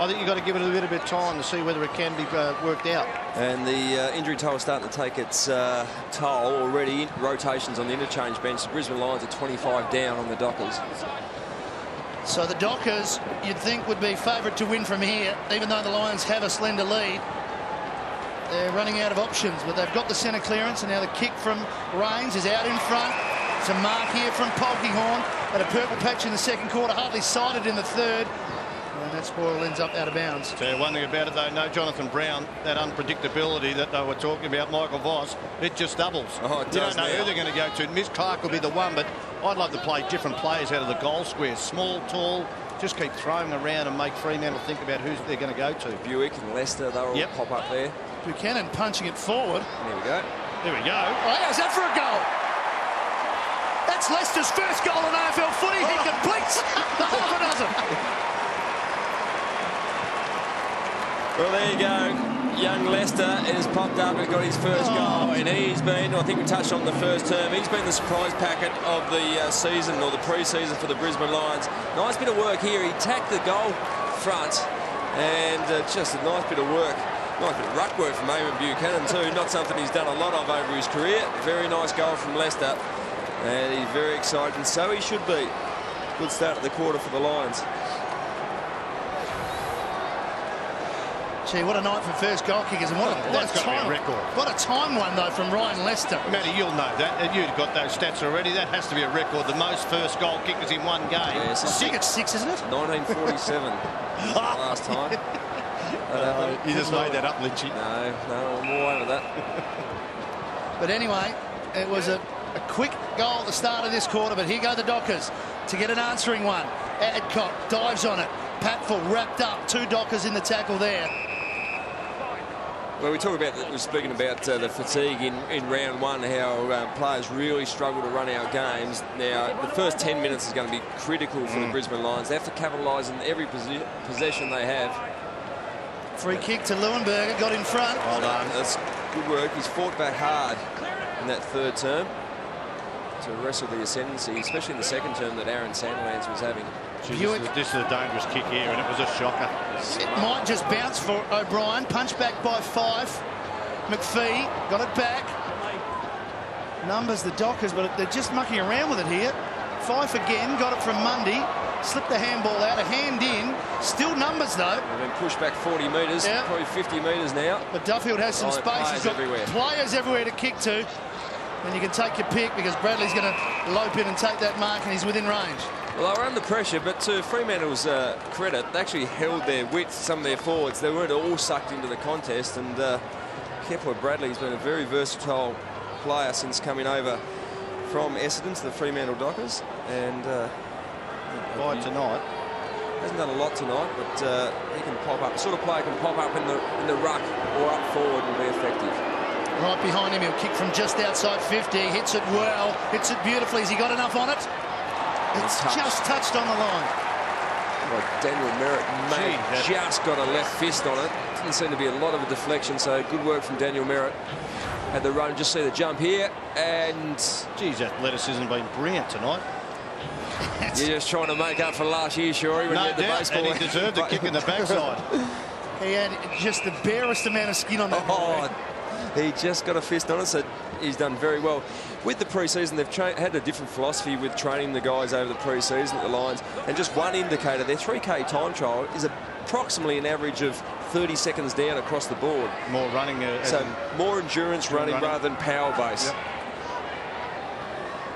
I think you've got to give it a little bit of time to see whether it can be worked out. And the injury toll is starting to take its toll already. Rotations on the interchange bench. The Brisbane Lions are 25 down on the Dockers. So the Dockers, you'd think, would be favourite to win from here, even though the Lions have a slender lead. They're running out of options, but they've got the centre clearance, and now the kick from Rains is out in front. It's a mark here from Polkinghorne, and a purple patch in the second quarter, hardly sighted in the third. And that spoil ends up out of bounds. So one thing about it, though, no Jonathan Brown, that unpredictability that they were talking about, Michael Voss, it just doubles. Oh, it you does don't know now. who they're going to go to. Miss Clark will be the one, but I'd love to play different players out of the goal square. Small, tall, just keep throwing around and make Fremantle think about who they're going to go to. Buick and Leicester, they'll all pop up there. Buchanan punching it forward. There we go. There we go. Oh, how's that for a goal? That's Leicester's first goal in AFL footy. He completes the half a dozen. Well, there you go. Young Leicester has popped up and got his first goal, and he's been, I think we touched on the first term, he's been the surprise packet of the season, or the pre-season for the Brisbane Lions. Nice bit of work here. He tacked the goal front, and just a nice bit of work. Nice bit of ruck work from Eamon Buchanan too. Not something he's done a lot of over his career. Very nice goal from Leicester, and he's very excited, and so he should be. Good start to the quarter for the Lions. Gee, what a night for first goal kickers, and what a time record. What a time one though from Ryan Lester. Matty, you'll know that. You've got those stats already. That has to be a record. The most first goal kickers in one game. Yes, I think it's 6, isn't it? 1947 last time. You just made that up, Lynchy. No, I'm all over that. But anyway, it was a quick goal at the start of this quarter, but here go the Dockers to get an answering one. Adcock dives on it. Patfull wrapped up. 2 Dockers in the tackle there. Well, we're speaking about the fatigue in round one, how players really struggle to run our games. Now, the first 10 minutes is going to be critical for the Brisbane Lions. They have to capitalise on every possession they have. Free kick to Leuenberger, got in front. Well done. That's good work. He's fought back hard in that third term to wrestle the ascendancy, especially in the second term that Aaron Sandilands was having. This is a dangerous kick here, and it was a shocker. It might just bounce for O'Brien. Punch back by Fife. McPhee got it back. Numbers the Dockers, but they're just mucking around with it here. Fife again, got it from Mundy. Slipped the handball out, a hand in. Still numbers, though. They've been pushed back 40 metres, probably 50 metres now. But Duffield has some space. He's got players everywhere to kick to. And you can take your pick because Bradley's going to lope in and take that mark, and he's within range. Well, they were under pressure, but to Fremantle's credit, they actually held their width, some of their forwards. They weren't all sucked into the contest, and Kepler Bradley's been a very versatile player since coming over from Essendon to the Fremantle Dockers. And by tonight, hasn't done a lot tonight, but he can pop up. The sort of player can pop up in the ruck or up forward and be effective. Right behind him, he'll kick from just outside 50. Hits it well, hits it beautifully. Has he got enough on it? It's just touched on the line. Well, Daniel Merritt may have just got a left fist on it. Didn't seem to be a lot of a deflection, so good work from Daniel Merritt. Had the run, just see the jump here, and... Geez, athleticism been brilliant tonight. You're just trying to make up for last year, Shorey, when you had the baseball. And he deserved a kick in the backside. He had just the barest amount of skin on that ball. He just got a fist on it, so he's done very well. With the pre-season, they've had a different philosophy with training the guys over the pre-season at the Lions. And just one indicator, their 3K time trial is approximately an average of 30 seconds down across the board. More running. So more endurance running rather than power base. Yep.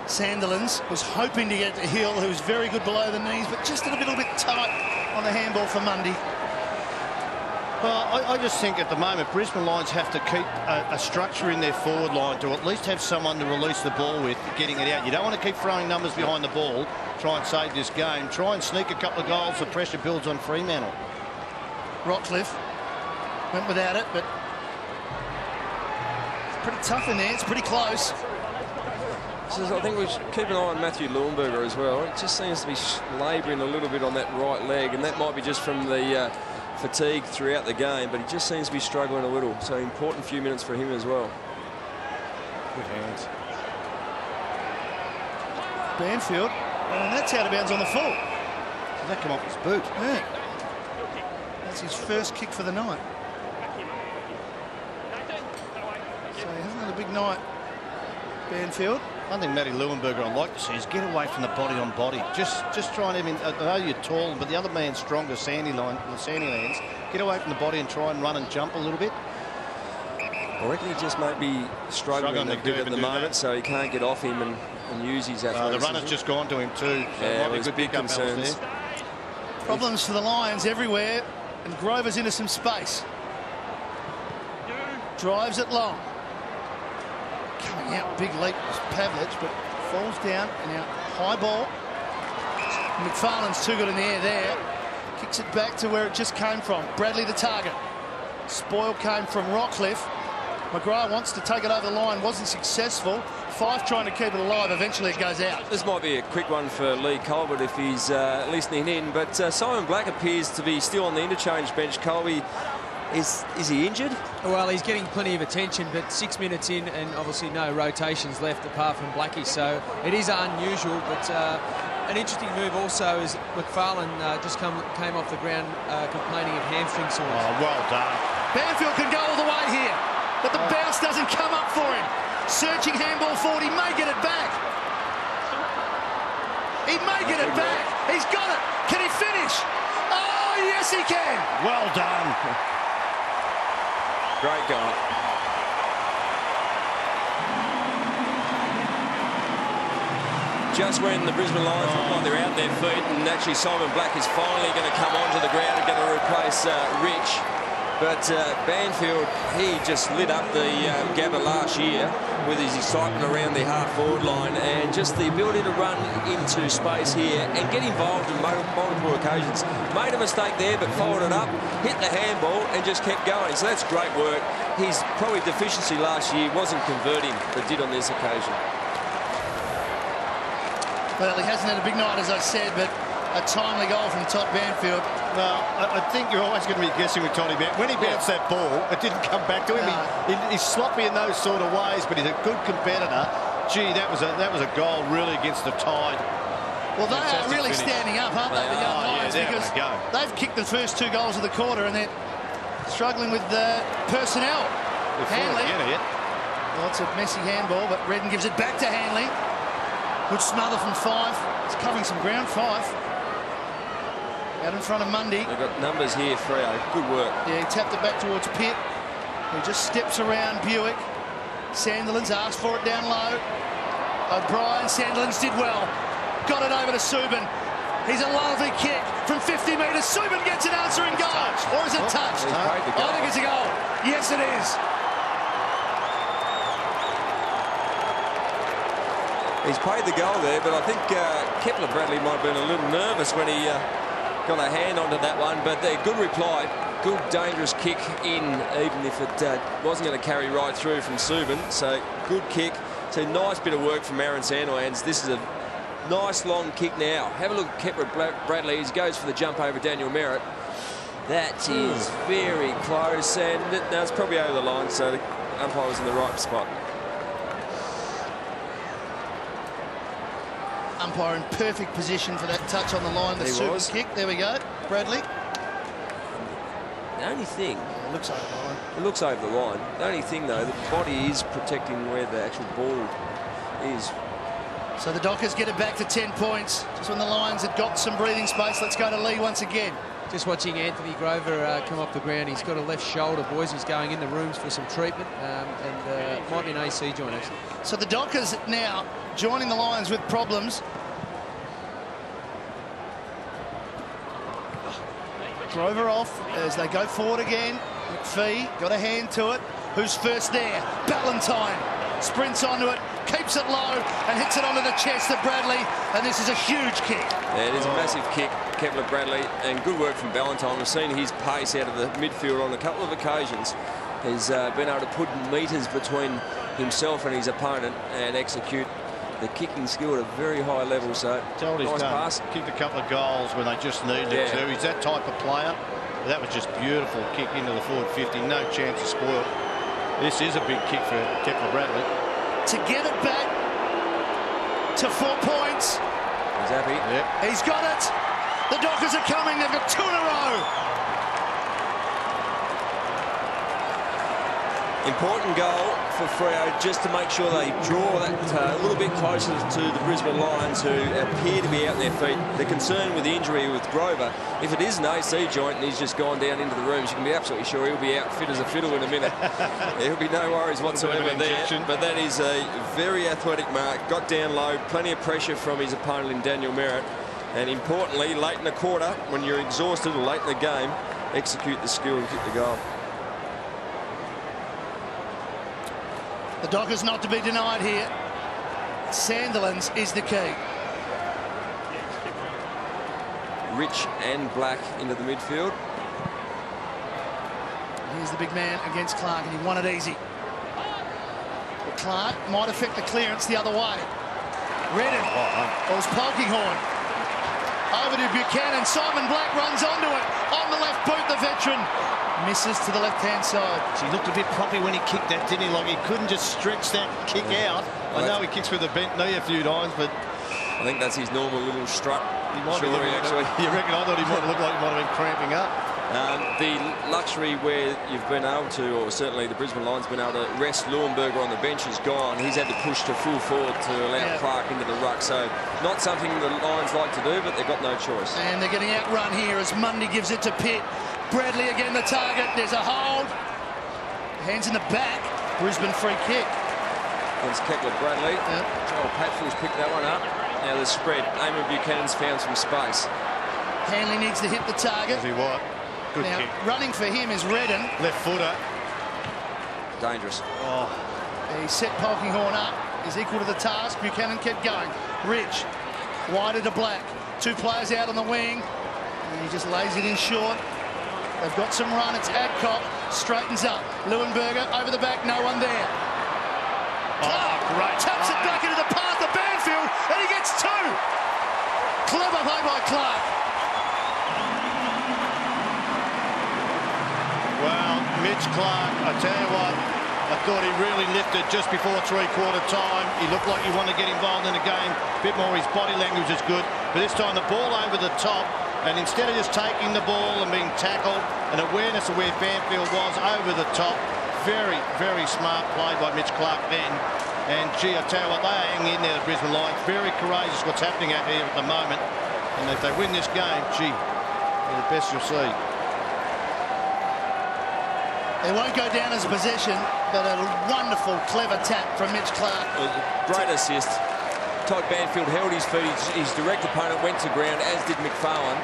Sandilands was hoping to get to Hill, who was very good below the knees, but just a little bit tight on the handball for Mundy. Well, I just think at the moment Brisbane Lions have to keep a structure in their forward line to at least have someone to release the ball with, getting it out. You don't want to keep throwing numbers behind the ball. Try and save this game. Try and sneak a couple of goals. The pressure builds on Fremantle. Rockcliffe went without it, but it's pretty tough in there. It's pretty close. I think we should keep an eye on Matthew Leuenberger as well. It just seems to be labouring a little bit on that right leg, and that might be just from the fatigue throughout the game, but he just seems to be struggling a little. So important few minutes for him as well. Good hands. Banfield, and that's out of bounds on the full. Did that come off his boot? Yeah. That's his first kick for the night. So he hasn't had a big night, Banfield. One thing Matty Leuenberger I'd like to see is get away from the body on body. Just try and, I know you're tall, but the other man's stronger, Sandylands. Get away from the body and try and run and jump a little bit. I reckon he just might be struggling a bit at the moment, so he can't get off him and use his athleticism. The runner's just gone to him too. So yeah, there's big concerns. Problems for the Lions everywhere, and Grover's into some space. Drives it long. Coming out, big leap was Pavlich, but falls down, and now high ball. McFarlane's too good in the air there. Kicks it back to where it just came from. Bradley the target. Spoil came from Rockcliffe. McGrath wants to take it over the line, wasn't successful. Fife trying to keep it alive, eventually it goes out. This might be a quick one for Lee Colbert if he's listening in, but Simon Black appears to be still on the interchange bench. Colby, is he injured? Well, he's getting plenty of attention, but 6 minutes in and obviously no rotations left apart from Blackie, so it is unusual, but an interesting move also is McFarlane just came off the ground complaining of hamstring sores. Oh, well done. Banfield can go all the way here, but the bounce doesn't come up for him. Searching handball forward, he may get it back. He may get it back. He's got it. Can he finish? Oh, yes, he can. Well done. Great goal. Just when the Brisbane Lions look like they're out their feet, and actually Simon Black is finally going to come onto the ground and going to replace Rich. But Banfield, he just lit up the Gabba last year with his excitement around the half-forward line and just the ability to run into space here and get involved in multiple occasions. Made a mistake there, but followed it up, hit the handball and just kept going. So that's great work. His probably deficiency last year wasn't converting, but did on this occasion. Well, he hasn't had a big night, as I said, but a timely goal from Todd Banfield. Well, I think you're always going to be guessing with Toddy Banfield. When he bounced that ball, it didn't come back to him. No. He's sloppy in those sort of ways, but he's a good competitor. Gee, that was a goal really against the Tide. Well, they are really standing up, aren't they, the young Lions? Because they've kicked the first 2 goals of the quarter and they're struggling with personnel. Hanley. Well, it's a messy handball, but Redden gives it back to Hanley. Good smother from Fife. It's covering some ground, Fife. Out in front of Mundy. They've got numbers here, Freo. Good work. Yeah, he tapped it back towards Pitt. He just steps around Buick. Sandilands asked for it down low. O'Brien, Sandilands did well. Got it over to Subin. He's a lovely kick from 50 metres. Subin gets an answering goal. Or is it touched? I think it's a goal. Yes, it is. He's paid the goal there, but I think Kepler Bradley might have been a little nervous when he got a hand onto that one. But good reply, good dangerous kick in, even if it wasn't going to carry right through from Subin. So good kick. It's a nice bit of work from Aaron Sandilands. This is a nice long kick now. Have a look at Kepler Bradley. He goes for the jump over Daniel Merritt. That is very close, and now it's probably over the line, so the umpire was in the right spot. Umpire in perfect position for that touch on the line. The super kick. There we go. Bradley. The only thing... It looks over the line. It looks over the line. The only thing, though, the body is protecting where the actual ball is. So the Dockers get it back to 10 points. Just when the Lions had got some breathing space. Let's go to Lee once again. Just watching Anthony Grover come off the ground. He's got a left shoulder, boys. He's going in the rooms for some treatment and might be an AC joint, actually. So the Dockers now joining the Lions with problems. Grover off as they go forward again. McPhee got a hand to it. Who's first there? Ballantyne sprints onto it, keeps it low and hits it onto the chest of Bradley, and this is a huge kick. Yeah, it is a massive kick, Kepler Bradley, and good work from Ballantyne. We've seen his pace out of the midfield on a couple of occasions. He's been able to put metres between himself and his opponent and execute the kicking skill at a very high level. So nice pass. Kicked a couple of goals when they just needed it to. He's that type of player. That was just beautiful kick into the forward 50. No chance to spoil. This is a big kick for Kepler Bradley. To get it back to 4 points. He's happy. Yep. He's got it. The Dockers are coming. They've got 2 in a row. Important goal for Freo, just to make sure they draw that a little bit closer to the Brisbane Lions, who appear to be out on their feet. They're concerned with the injury with Grover. If it is an AC joint and he's just gone down into the rooms, you can be absolutely sure he'll be out fit as a fiddle in a minute. There'll be no worries whatsoever there. But that is a very athletic mark. Got down low, plenty of pressure from his opponent in Daniel Merritt. And importantly, late in the quarter, when you're exhausted or late in the game, execute the skill and kick the goal. The Dockers not to be denied here. Sandilands is the key. Rich and Black into the midfield. Here's the big man against Clark, and he won it easy. But Clark might affect the clearance the other way. Redden. It was Polkinghorne. Over to Buchanan. Simon Black runs onto it. On the left boot, the veteran misses to the left-hand side. He looked a bit proppy when he kicked that, didn't he? Like he couldn't just stretch that kick out. I know he kicks with a bent knee a few times, but I think that's his normal little strut. He might be looking, actually. You reckon? I thought he might look like he might have been cramping up. The luxury where you've been able to, or certainly the Brisbane Lions been able to rest Leuenberger on the bench is gone. He's had to push to full forward to allow Clark into the ruck. So not something the Lions like to do, but they've got no choice. And they're getting outrun here as Mundy gives it to Pitt. Bradley again the target. There's a hold. Hands in the back. Brisbane free kick. Against Keckler Bradley. Joel Patfield's picked that one up. Now the spread. Eamon Buchanan's found some space. Hanley needs to hit the target. Is he what? Good now, kick. Running for him is Redden. Left footer. Dangerous. Oh. He set Polkinghorne up. He's equal to the task. Buchanan kept going. Rich. Wider to Black. Two players out on the wing. And he just lays it in short. They've got some run. It's Adcock. Straightens up. Leuenberger over the back. No one there. Clark taps it back into the path of Banfield. And he gets two. Clever play by Clark. Well, Mitch Clark, I tell you what, I thought he really lifted just before three-quarter time. He looked like he wanted to get involved in the game. A bit more, his body language is good. But this time the ball over the top, and instead of just taking the ball and being tackled, an awareness of where Banfield was over the top. Very, very smart play by Mitch Clark then. And, gee, I tell you what, they are hanging in there, the Brisbane Lions. Very courageous what's happening out here at the moment. And if they win this game, gee, they're the best you'll see. It won't go down as a possession, but a wonderful, clever tap from Mitch Clark. Great assist. Todd Banfield held his feet. His direct opponent went to ground, as did McFarlane.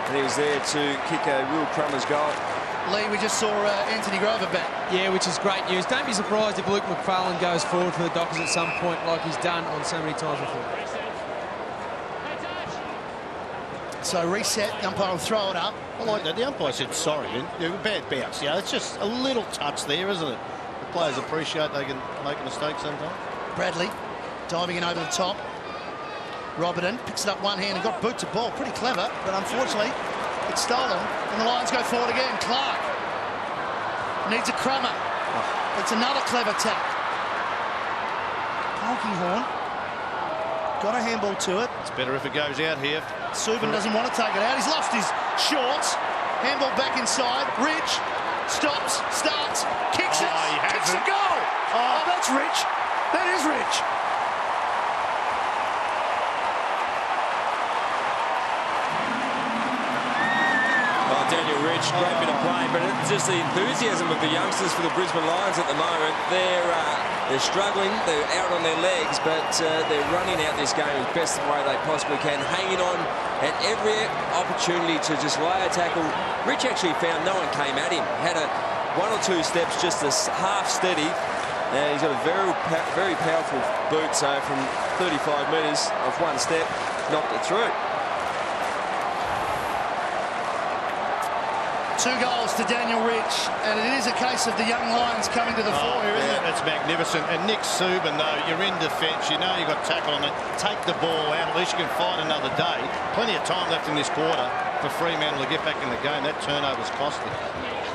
And he was there to kick a Will Crummer's goal. Lee, we just saw Anthony Grover back. Yeah, which is great news. Don't be surprised if Luke McFarlane goes forward for the Dockers at some point, like he's done on so many times before. So reset, the umpire will throw it up. I like that. The umpire said sorry. Bad bounce. Yeah, it's just a little touch there, isn't it? The players appreciate they can make a mistake sometimes. Bradley diving in over the top. Robertson picks it up one hand and got boot to ball. Pretty clever, but unfortunately it's stolen. And the Lions go forward again. Clark needs a crummer. It's another clever tap. Polkinghorne got a handball to it. It's better if it goes out here. Subban doesn't want to take it out. He's lost his shorts. Handball back inside. Rich stops, starts, kicks it, kicks the goal. Oh, that's Rich. That is Rich. Daniel Rich, great bit of play, but it's just the enthusiasm of the youngsters for the Brisbane Lions at the moment. They're struggling, they're out on their legs, but they're running out this game as best the way they possibly can, hanging on at every opportunity to just lay a tackle. Rich actually found no one came at him, had one or two steps just half steady, and he's got a very powerful boot, so from 35 metres off one step, knocked it through. 2 goals to Daniel Rich, and it is a case of the young Lions coming to the fore here, isn't it? That's magnificent. And Nick Subban, though, you're in defence. You know you've got tackle on it. Take the ball out. At least you can fight another day. Plenty of time left in this quarter for Fremantle to get back in the game. That turnover's costly.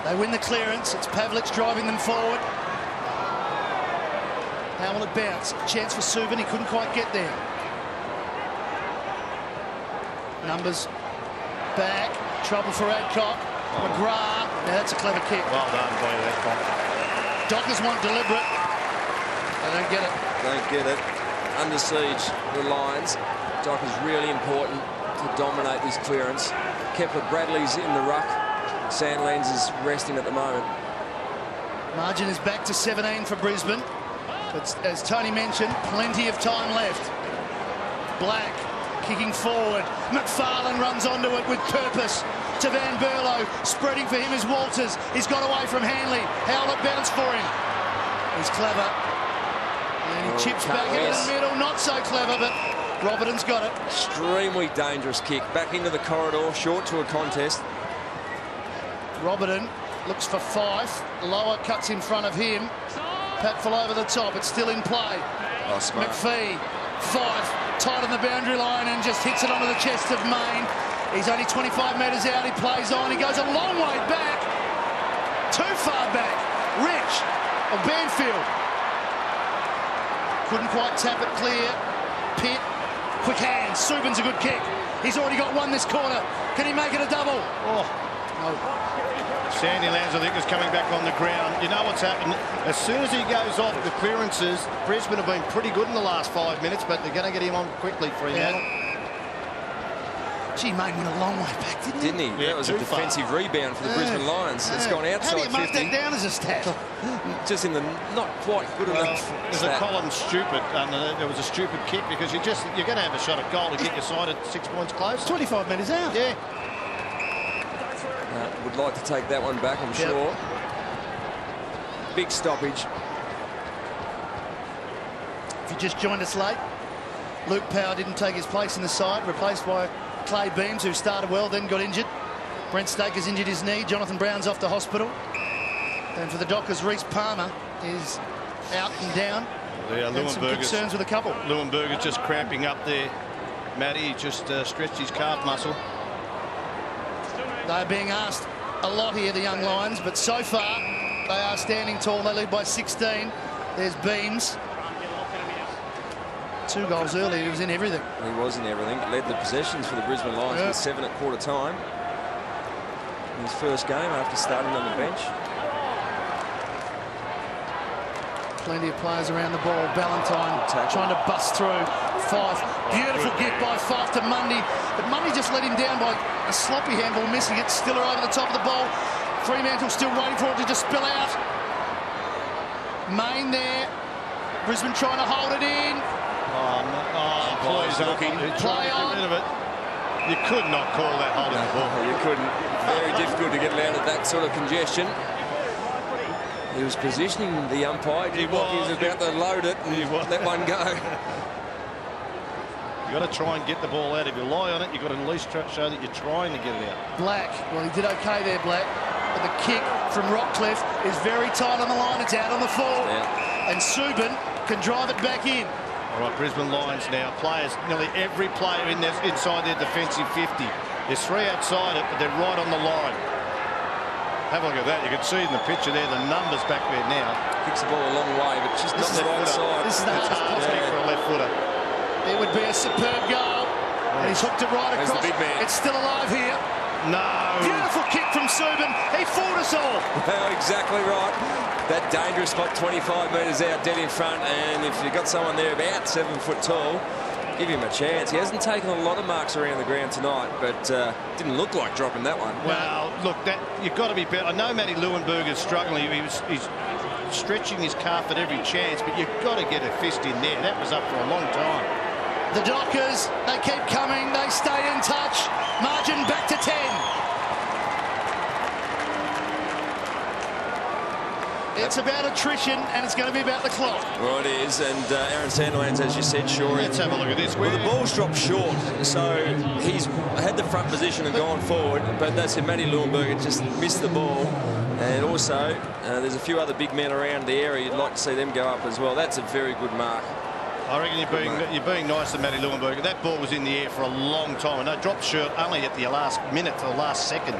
They win the clearance. It's Pavlich driving them forward. How will it bounce? Chance for Subban. He couldn't quite get there. Numbers back. Trouble for Adcock. McGrath. Now that's a clever kick. Well done, boy, that Dockers want deliberate. They don't get it. Don't get it. Under siege, the Lions. Dockers really important to dominate this clearance. Kepler Bradley's in the ruck. Sandlands is resting at the moment. Margin is back to 17 for Brisbane. But as Tony mentioned, plenty of time left. Black kicking forward. McFarlane runs onto it with purpose to Van Berlo. Spreading for him is Walters. He's got away from Hanley. Howlett bounce for him. He's clever. And he chips back into the middle. Not so clever, but Robertson's got it. Extremely dangerous kick. Back into the corridor, short to a contest. Robertson looks for Fife. Lower cuts in front of him. Patful over the top. It's still in play. Oh, smart. McPhee. Fife tight on the boundary line and just hits it onto the chest of Main. He's only 25 metres out. He plays on. He goes a long way back. Too far back. Rich or Banfield. Couldn't quite tap it clear. Pitt. Quick hands. Subin's a good kick. He's already got one this quarter. Can he make it a double? Oh, no. Sandy Lands, I think, is coming back on the ground. You know what's happened? As soon as he goes off the clearances, Brisbane have been pretty good in the last 5 minutes, but they're going to get him on quickly, Fremantle. Gee, Main went a long way back, didn't he? Didn't he? Yeah, that was a defensive rebound for the Brisbane Lions. It's gone outside 50. How do you mark that down as a stat? Just in the not quite good enough. There's a column stupid, and there was a stupid kick because you're going to have a shot at goal to get your side at 6 points close. 25 metres out. Yeah. Would like to take that one back, I'm sure. Big stoppage. If you just joined us late, Luke Power didn't take his place in the side, replaced by Clay Beams, who started well, then got injured. Brent Staker's injured his knee. Jonathan Brown's off to hospital. And for the Dockers, Reece Palmer is out and down. And some concerns with a couple. Leuenberger's just cramping up there. Matty, he just stretched his calf muscle. They're being asked a lot here, the young Lions, but so far they are standing tall. They lead by 16. There's Beams. 2 goals early. He was in everything. He was in everything. He led the possessions for the Brisbane Lions with 7 at quarter time. In his first game after starting on the bench. Plenty of players around the ball. Ballantyne trying to bust through. Fife. Beautiful gift by Fife to Mundy. But Mundy just let him down by a sloppy handball, missing it. Stiller over the top of the ball. Fremantle still waiting for it to just spill out. Main there. Brisbane trying to hold it in. Please, Play on. You could not call that holding the ball. You couldn't. Very difficult to get out of that sort of congestion. He was positioning the umpire. He was about to load it and let one go. You've got to try and get the ball out. If you lie on it, you've got to at least show that you're trying to get it out. Black, well, he did okay there, Black. But the kick from Rockcliffe is very tight on the line. It's out on the full. Yeah. And Subin can drive it back in. All right, Brisbane Lions now. Players, nearly every player inside their defensive 50. There's 3 outside it, but they're right on the line. Have a look at that. You can see in the picture there the numbers back there now. Kicks the ball a long way, but just not the right side. This is the hardest possible for a left footer. It would be a superb goal. And he's hooked it right across. The big man. It's still alive here. No. Beautiful kick from Subin. He fooled us all. Exactly right. That dangerous spot 25 metres out, dead in front. And if you've got someone there about 7 foot tall, give him a chance. He hasn't taken a lot of marks around the ground tonight, but didn't look like dropping that one. Well, look, you've got to be better. I know Matty Leuenberger's struggling. He's stretching his calf at every chance, but you've got to get a fist in there. That was up for a long time. The Dockers, they keep coming. They stay in touch. Margin back to 10. It's about attrition, and it's going to be about the clock. Well, it is, and Aaron Sandilands, as you said, sure. Let's have a look at this. Well, the ball's dropped short, so he's had the front position and gone forward, but that's it. Matty Leuenberger just missed the ball, and also there's a few other big men around the area. You'd like to see them go up as well. That's a very good mark. I reckon you're being nice to Matty Leuenberger. That ball was in the air for a long time, and that dropped short only at the last minute to the last second.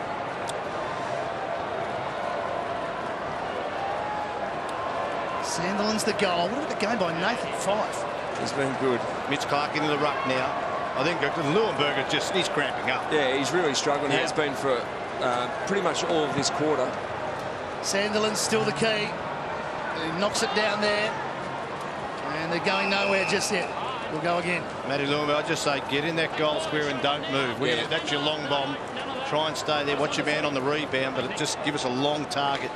Sandilands the goal. What about the game by Nathan Fife? He's been good. Mitch Clark into the ruck now. I think Leuenberger he's cramping up. Yeah, he's really struggling. He has been for pretty much all of this quarter. Sandilands still the key. He knocks it down there. And they're going nowhere just yet. We'll go again. Matty Luma, I just say get in that goal square and don't move. Yeah. That's your long bomb. Try and stay there. Watch your man on the rebound, but just give us a long target.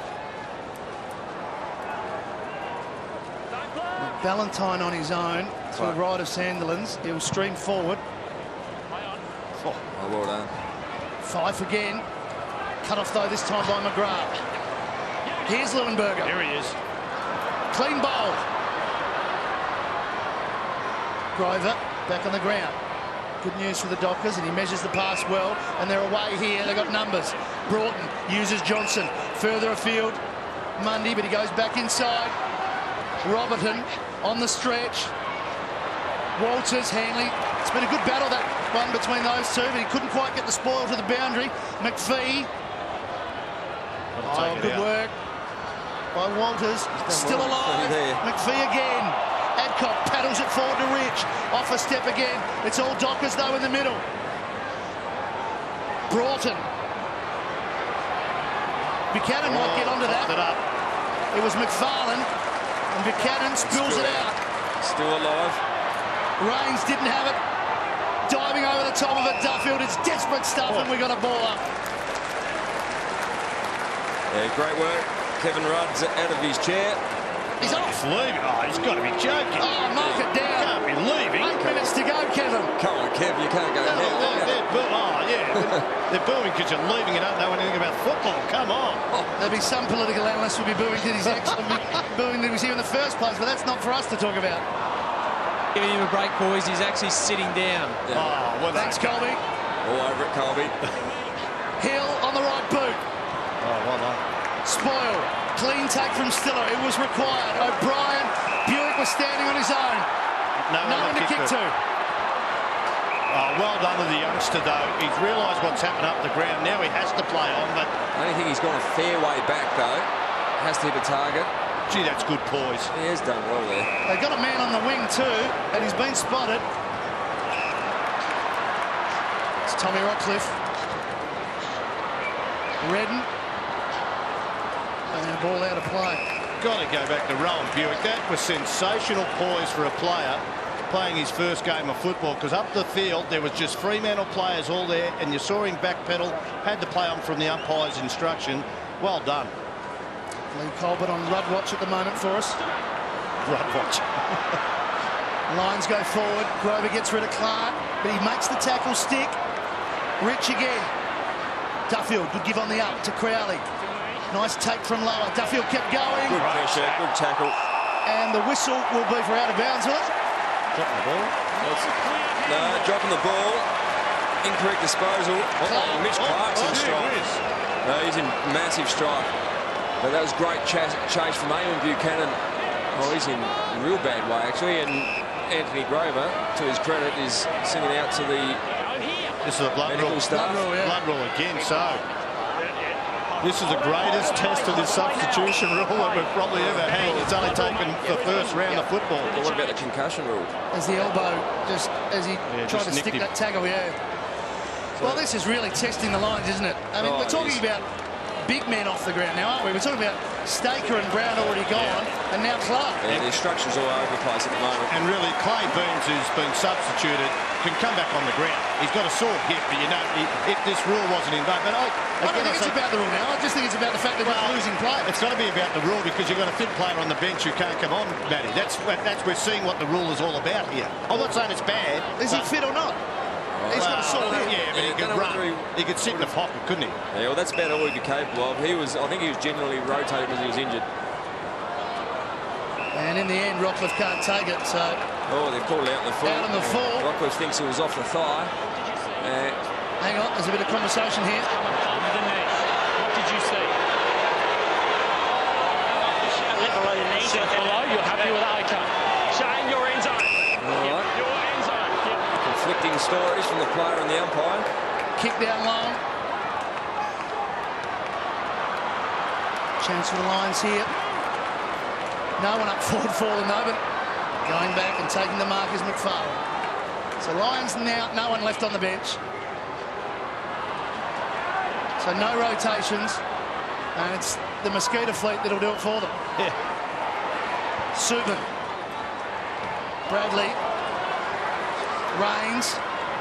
Valentine on his own to the right of Sandilands. He'll stream forward. Oh, well done. Fife again. Cut off though this time by McGrath. Here's Leuenberger. There he is. Clean bowl. Grover back on the ground. Good news for the Dockers, and he measures the pass well, and they're away here. They've got numbers. Broughton uses Johnson. Further afield, Mundy, but he goes back inside. Roberton on the stretch. Walters, Hanley. It's been a good battle, that one between those two, but he couldn't quite get the spoil to the boundary. McPhee. Oh, good work by Walters. Still alive. McPhee again. Adcock paddles it forward to Rich. Off a step again. It's all Dockers though in the middle. Broughton. Buchanan might get onto that. It was McFarlane, and Buchanan spills it out. Still alive. Raines didn't have it. Diving over the top of it, Duffield. It's desperate stuff, and we got a ball up. Yeah, great work. Kevin Rudd's out of his chair. He's off. He's leaving. Oh, he's got to be joking. Oh, mark it down. Can't be leaving. 8 minutes to go, Kevin. Come on, Kev, you can't go there. They're booing because you're leaving. You don't know anything about football. Come on. There'll be some political analysts who'll be booing that he's actually booing that he was here in the first place, but that's not for us to talk about. Giving him a break, boys. He's actually sitting down. Yeah. Oh, well, Thanks, Colby. All over it, Colby. Hill on the right boot. Oh, well done. Spoil. Clean take from Stiller. It was required. O'Brien. Buick was standing on his own. No one to kick to. Oh, well done to the youngster, though. He's realised what's happened up the ground. Now he has to play on, but... I don't think he's gone a fair way back, though. Has to hit a target. Gee, that's good poise. He has done well there. They've got a man on the wing, too, and he's been spotted. It's Tommy Rockcliffe. Redden. And a ball out of play. Got to go back to Rowan Buick. That was sensational poise for a player playing his first game of football, because up the field there was just Fremantle players all there, and you saw him backpedal, had to play on from the umpire's instruction. Well done. Lee Colbert on Rudd watch at the moment for us. Rudd watch. Lions go forward. Grover gets rid of Clark, but he makes the tackle stick. Rich again. Duffield, good give on the up to Crowley. Nice take from lower. Duffield kept going. Good pressure, good tackle. And the whistle will be for out of bounds, will it? Dropping the ball. No, dropping the ball. Incorrect disposal. Oh, Mitch Clark's in strike. No, he's in massive strike. But that was great chase from Eamon Buchanan. Oh, he's in real bad way, actually. And Anthony Grover, to his credit, is sending out to the This is a blood medical rule. staff. Blood rule again, so... This is the greatest test of this substitution rule that we've probably ever had. It's only taken the first round of football. But what about the concussion rule? As the elbow, just as he tried to stick that tackle, Well, this is really testing the Lions, isn't it? I mean, we're talking about big men off the ground now, aren't we? We're talking about Staker and Brown already gone, and now Clark. Yeah, the instructions all over the place at the moment. And really, Clay Beans, who's been substituted, can come back on the ground. He's got a sore hip, but you know, if this rule wasn't in vogue, but I don't think it's about the rule now. I just think it's about the fact that we're losing players. It's got to be about the rule, because you've got a fit player on the bench who can't come on, Matty. That's we're seeing what the rule is all about here. I'm not saying it's bad. Is he fit or not? He's got a sore hip. Yeah, but he could run. He could sit in the pocket, couldn't he? Yeah, well, that's about all he'd be capable of. I think he was generally rotated because he was injured. And in the end, Rockcliffe can't take it, so... Oh, they've called out the full. Out on the full. Rockcliffe thinks it was off the thigh. Hang on, there's a bit of conversation here. What did you see? Below the knee. Below, you're happy with that? Okay. Shane, your end zone. All right. Your end zone. Conflicting stories from the player and the umpire. Kick down long. Chance for the Lions here. No one up forward for them, though, but going back and taking the mark is McFarlane. So Lions now, no one left on the bench. So no rotations, and it's the Mosquito fleet that'll do it for them. Yeah. Subin. Bradley. Rains.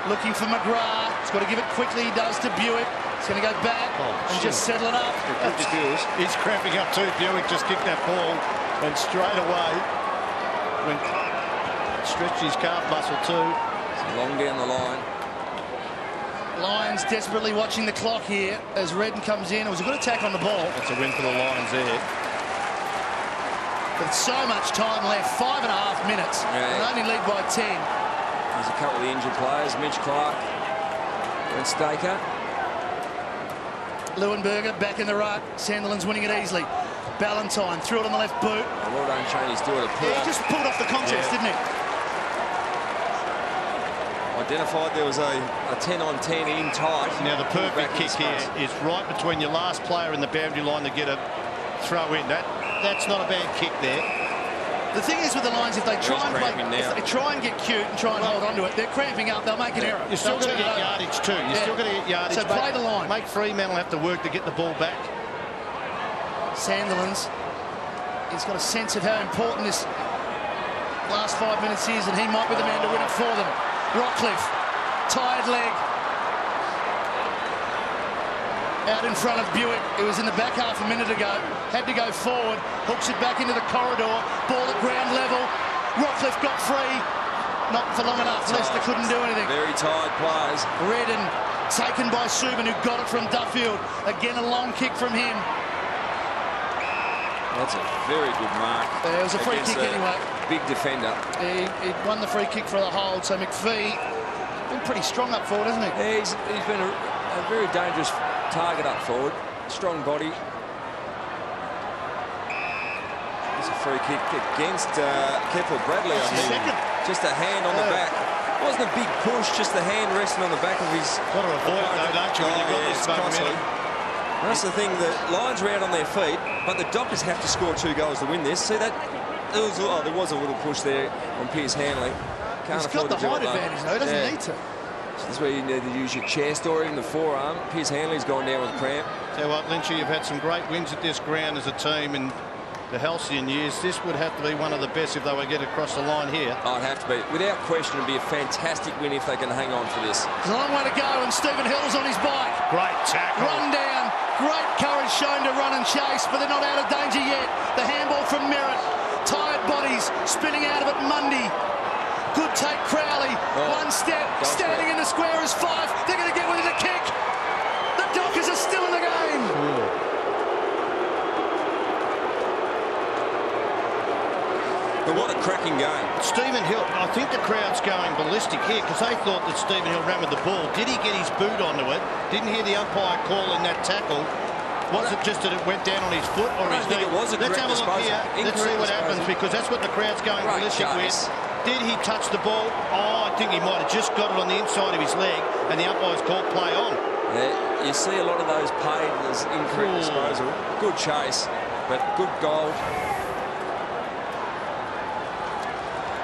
Looking for McGrath. He's got to give it quickly. He does to Buick. He's going to go back and just settle it up. He's cramping up too. Buick just kicked that ball and straight away went stretched his calf muscle too. It's long down the line. Lions desperately watching the clock here as Redden comes in. It was a good attack on the ball. That's a win for the Lions there. With so much time left, 5.5 minutes, and only lead by 10. There's a couple of the injured players, Mitch Clark and Staker. Leuenberger back in the ruck. Sandilands winning it easily. Ballantyne threw it on the left boot. Oh, well done, Cheney's doing a pull. Yeah, he just pulled off the contest, didn't he? Identified there was a 10-on-10 in tight. Now the perfect kick here is right between your last player and the boundary line to get a throw in. That's not a bad kick there. The thing is with the Lions, if they try and get cute and try and hold on to it, they're cramping up. They'll make an error. You're still going to get yardage too. You're still going to get yardage. So play the line. Make Fremantle have to work to get the ball back. Sandilands, he's got a sense of how important this last 5 minutes is, and he might be the man to win it for them. Rockcliffe, tired leg. Out in front of Buick. It was in the back half a minute ago. Had to go forward. Hooks it back into the corridor. Ball at ground level. Rockcliffe got free. Not for long enough. Leicester couldn't do anything. Very tired players. Redden taken by Subin, who got it from Duffield. Again, a long kick from him. That's a very good mark. It was a free kick anyway. Big defender. He won the free kick for the hold. So McPhee been pretty strong up forward, hasn't he? Yeah, he's been a very dangerous target up forward. Strong body. It's a free kick against Keppel Bradley, I think. Just a hand on the back. It wasn't a big push, just the hand resting on the back of his... Got to avoid it though, don't you, when you've got this momentum. That's the thing, the Lions are out on their feet, but the Dockers have to score 2 goals to win this. See that? There was a little push there on Piers Hanley. He's got the height advantage though, doesn't need to. So this is where you need to use your chest or even the forearm. Piers Hanley's gone down with cramp. Tell you what, Lynchy, you've had some great wins at this ground as a team in the halcyon years. This would have to be one of the best if they were to get across the line here. Oh, it'd have to be. Without question, it'd be a fantastic win if they can hang on for this. There's a long way to go, and Stephen Hill's on his bike. Great tackle. Run down. Great courage shown to run and chase, but they're not out of danger yet. The handball from Merritt. Tired bodies spinning out of it. Mundy. Good take, Crowley. One step. Standing in the square is 5. They're going to get within a kick. The Dockers are still in the game. But what a cracking game. Stephen Hill, I think the crowd's going ballistic here because they thought that Stephen Hill ran with the ball. Did he get his boot onto it? Didn't hear the umpire call in that tackle. Was it just that it went down on his foot or his knee? It was a Let's have a look here. Let's see what happens because that's what the crowd's going ballistic with. Did he touch the ball? Oh, I think he might have just got it on the inside of his leg and the umpire's called play on. Yeah, you see a lot of those paid as incorrect disposal. Good chase, but good goal.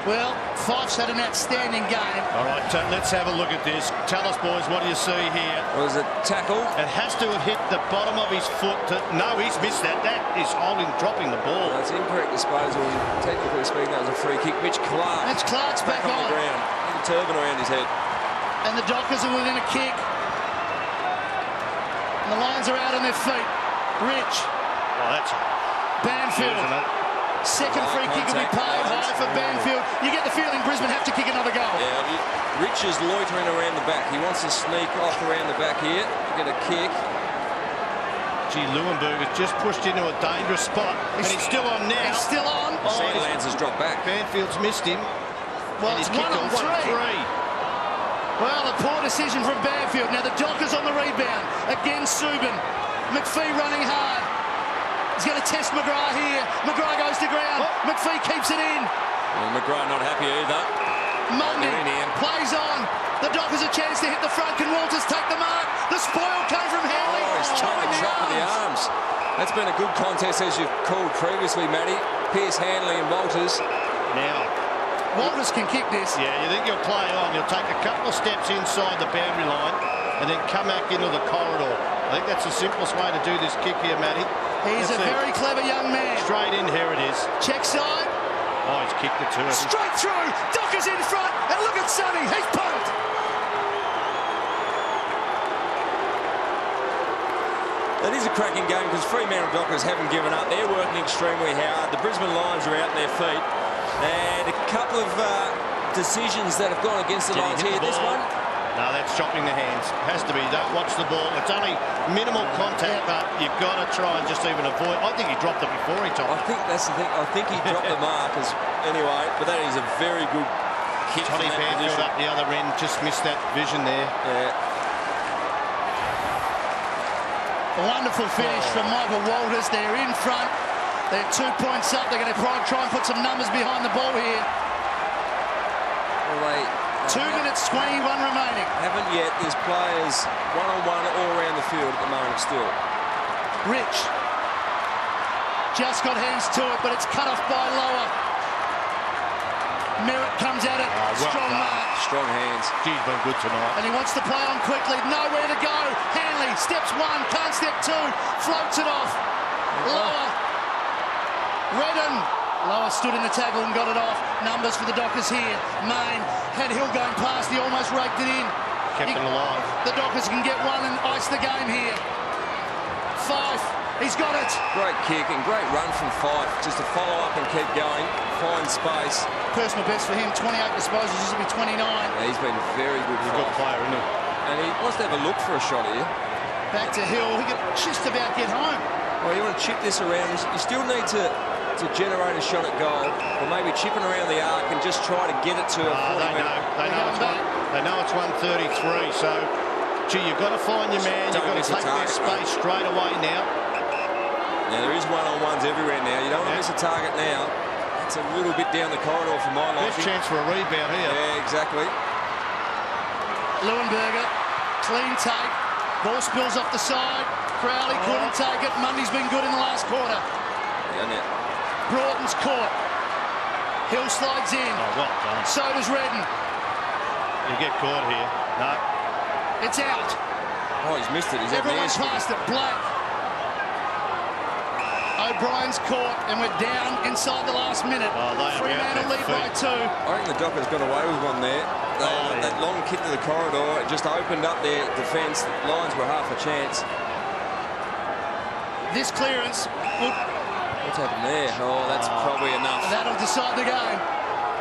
Well, Fife's had an outstanding game. All right, let's have a look at this. Tell us, boys, what do you see here? Was it tackle? It has to have hit the bottom of his foot. No, he's missed that. That is dropping the ball. That's incorrect disposal. Technically speaking, that was a free kick. Mitch Clark. Mitch Clark's back on the ground. With a turban around his head. And the Dockers are within a kick. And the Lions are out on their feet. Rich. Oh, that's Banfield. Second free kick will be paid high for Banfield. You get the feeling Brisbane have to kick another goal. Yeah, Rich is loitering around the back. He wants to sneak off around the back here, get a kick. Gee, Leuenberger just pushed into a dangerous spot, and he's still on now. He's still on. Sandilands has dropped back. Banfield's missed him. Well, it's 1 on 3. Well, a poor decision from Banfield. Now the Dockers on the rebound. Again, Subin. McPhee running hard. He's going to test McGrath here. McGrath goes to ground. McPhee keeps it in. Well, McGrath not happy either. Mundy plays on. The Dockers a chance to hit the front. Can Walters take the mark? The spoil came from Hanley. He's chopping the arms. That's been a good contest, as you've called previously, Matty. Pierce, Hanley and Walters. Now, Walters can kick this. Yeah, you think you'll play on. You'll take a couple of steps inside the boundary line and then come back into the corridor. I think that's the simplest way to do this kick here, Matty. He's a very clever young man. Straight in, here it is. Check side. Oh, he's kicked it to us. Straight through. Dockers in front. And look at Sonny. He's pumped. It is a cracking game because Fremantle Dockers haven't given up. They're working extremely hard. The Brisbane Lions are out on their feet. And a couple of decisions that have gone against the Lions here. This one. No, that's chopping the hands. Has to be. Don't watch the ball. It's only minimal contact, but you've got to try and just even avoid. I think he dropped it before he topped. I think that's the thing. I think he dropped the mark anyway, but that is a very good kick. Tony Banfield up the other end, just missed that vision there. Yeah. A wonderful finish from Michael Walters. They're in front. They're 2 points up. They're going to try and put some numbers behind the ball here. Well, 2 minutes 21 remaining. Haven't yet. There's players one-on-one all around the field at the moment still. Rich just got hands to it, but it's cut off by Lower. Merritt comes at it. Strong mark. Strong hands. He's been good tonight. And he wants to play on quickly. Nowhere to go. Hanley steps 1, can't step 2. Floats it off. Lower. Redden. Lower stood in the tackle and got it off. Numbers for the Dockers here. Main had Hill going past. He almost raked it in. Kept it alive. The Dockers can get 1 and ice the game here. Fife. He's got it. Great kick and great run from Fife. Just to follow up and keep going. Find space. Personal best for him. 28 disposals. This will be 29. Yeah, he's been very good. He's a good player, isn't he? And he wants to have a look for a shot here. Back to Hill. He could just about get home. Well, you want to chip this around. You still need to generate a shot at goal, or maybe chipping around the arc and just try to get it to a 40 They know it's 133, so gee, you've got to find your man. You've got to take their space straight away now. Now there is one-on-ones everywhere now. You don't want to miss a target now. It's a little bit down the corridor for my life. Best chance for a rebound here. Yeah, exactly. Leuenberger, clean take. Ball spills off the side. Crowley couldn't take it. Mundy's been good in the last quarter. Yeah, now. Broughton's caught. Hill slides in. Oh, well done. So does Redden. You get caught here. No. It's out. Oh, he's missed it. He's Everyone's past it. Black. O'Brien's caught, and we're down inside the last minute. Fremantle lead by 2. I think the Dockers got away with one there. That long kick to the corridor, it just opened up their defence. Lions were half a chance. This clearance will... What's happened there? Oh, that's probably enough. That'll decide the game.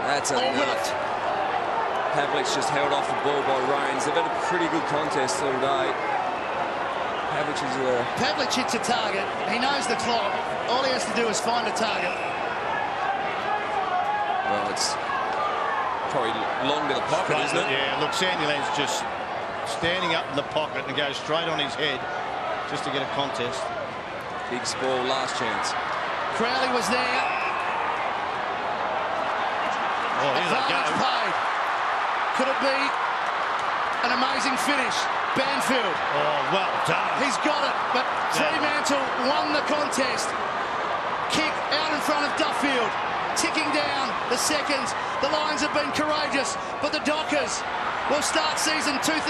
That's Or will enough. it? Pavlic's just held off the ball by Rains. They've had a pretty good contest all day. Pavlich hits a target. He knows the clock. All he has to do is find a target. Well, it's probably long to the pocket, isn't it? Yeah, look, Sandiland's just standing up in the pocket and goes straight on his head just to get a contest. Big spoil, last chance. Crowley was there. Oh, here they go. Paid. Could it be an amazing finish? Banfield. Oh, well done. He's got it, but Fremantle won the contest. Kick out in front of Duffield. Ticking down the seconds. The Lions have been courageous, but the Dockers will start season 2011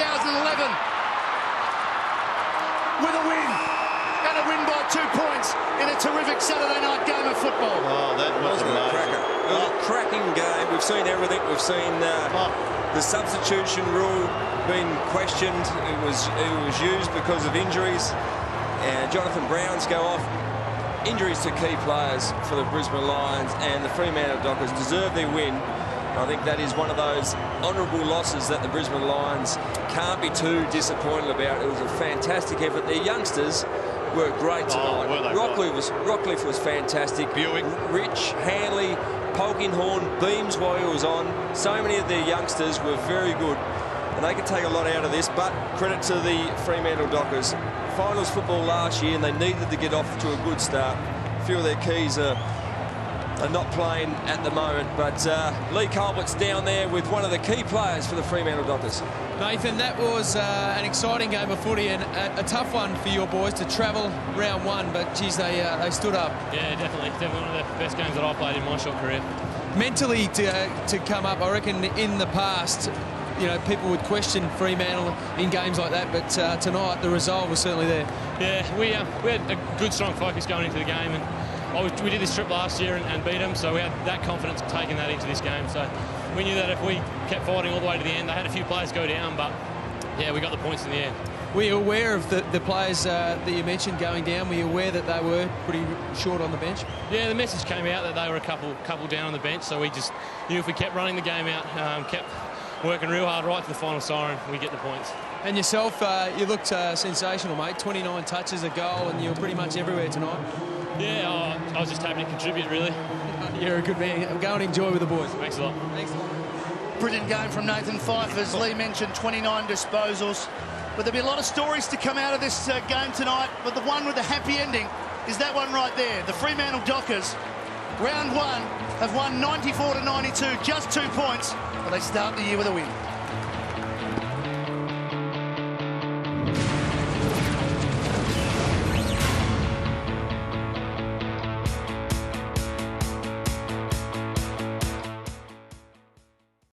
with a win. And a win by 2 points in a terrific Saturday night game of football. Oh, that was a cracker. It was a cracking game. We've seen everything. We've seen the substitution rule being questioned. It was used because of injuries. And Jonathan Brown's go off. Injuries to key players for the Brisbane Lions, and the Fremantle Dockers deserve their win. I think that is one of those honourable losses that the Brisbane Lions can't be too disappointed about. It was a fantastic effort. Their youngsters were great tonight. Rockcliffe was fantastic. Buick. Rich, Hanley, Polkinghorne, Beams while he was on. So many of their youngsters were very good. And they can take a lot out of this, but credit to the Fremantle Dockers. Finals football last year, and they needed to get off to a good start. A few of their keys are not playing at the moment, but Lee Colbert's down there with one of the key players for the Fremantle Dockers. Nathan, that was an exciting game of footy and a tough one for your boys to travel round 1, but geez, they stood up. Yeah, definitely one of the best games that I played in my short career. Mentally to come up, I reckon in the past you know, people would question Fremantle in games like that, but tonight the resolve was certainly there. Yeah, we had a good, strong focus going into the game, and we did this trip last year and beat them, so we had that confidence taking that into this game. So we knew that if we kept fighting all the way to the end, they had a few players go down, but yeah, we got the points in the end. Were you aware of the players that you mentioned going down? Were you aware that they were pretty short on the bench? Yeah, the message came out that they were a couple down on the bench, so we just knew if we kept running the game out, kept working real hard right to the final siren, we get the points. And yourself, you looked sensational, mate. 29 touches, a goal, and you were pretty much everywhere tonight. Yeah, I was just happy to contribute, really. You're a good man. Go and enjoy with the boys. Thanks a lot. Thanks. Brilliant game from Nathan Fyfe. As Lee mentioned, 29 disposals. But there'll be a lot of stories to come out of this game tonight. But the one with the happy ending is that one right there. The Fremantle Dockers, round one, have won 94-92, just 2 points. But they start the year with a win.